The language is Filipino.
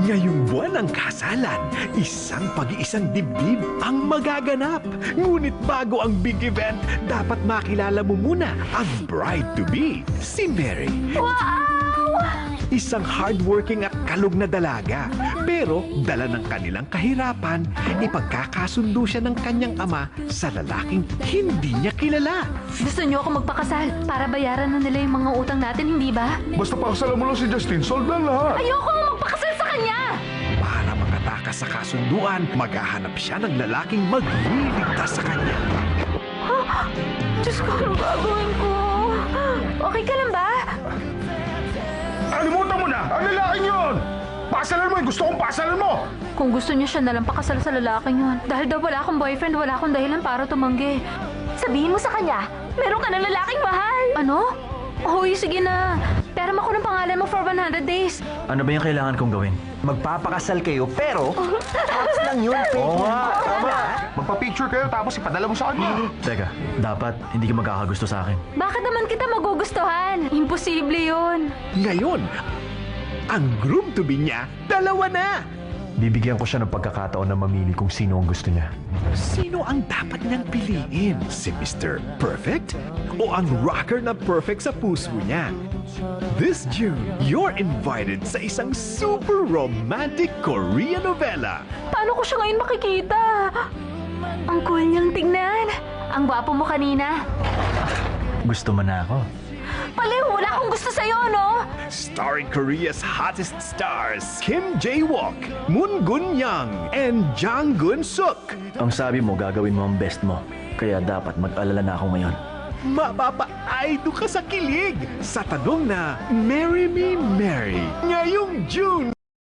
Ngayong buwan ng kasalan, isang pag-iisang dibdib ang magaganap. Ngunit bago ang big event, dapat makilala mo muna ang bride-to-be, si Mary. Wow! Isang hardworking at kalog na dalaga. Pero dala ng kanilang kahirapan, ipagkakasundo siya ng kanyang ama sa lalaking hindi niya kilala. Gusto niyo ako magpakasal para bayaran na nila yung mga utang natin, hindi ba? Basta pakasalan mo lang si Justin, solve na lahat. Ayoko nga magpakasal sa kanya! Para makatakas sa kasunduan, maghahanap siya ng lalaking magliligtas sa kanya. Diyos ko, ano gagawin ko? Okay ka lang ba? Alimutan mo na! Ang lalaking yun! Pasalan mo yung gusto kong pasalan mo! Kung gusto niya siya nalang pakasal sa lalaking yun. Dahil daw wala akong boyfriend, wala akong dahilan para tumanggi. Sabihin mo sa kanya, meron ka ng lalaking mahal! Ano? Hoy, sige na. Pero ako ng pangalan mo for 100 days. Ano ba yung kailangan kong gawin? Magpapakasal kayo, pero tapos lang yun. Oo nga, tama. Magpa-picture kayo tapos ipadala mo sa kanya. Teka, dapat hindi ka magkakagusto sa akin. Bakit naman kita magugustuhan? Imposible yun. Ngayon, ang groom-to-be niya, dalawa na! Bibigyan ko siya ng pagkakataon na mamili kung sino ang gusto niya. Sino ang dapat niyang piliin? Si Mr. Perfect? O ang rocker na perfect sa puso niya? This June, you're invited sa isang super romantic Korean novela. Paano ko siya ngayon makikita? Ang cool niyang tignan. Ang gwapo mo kanina. Gusto mo na ako. Paliw, wala akong gusto sa'yo, no? Starring Korea's hottest stars, Kim Jae-wook, Moon Gun-young, and Jang Gun-suk. Ang sabi mo, gagawin mo ang best mo. Kaya dapat mag-alala na ako ngayon. Mapapa-aido ka sa kilig sa tanong na Marry Me, Mary ngayong June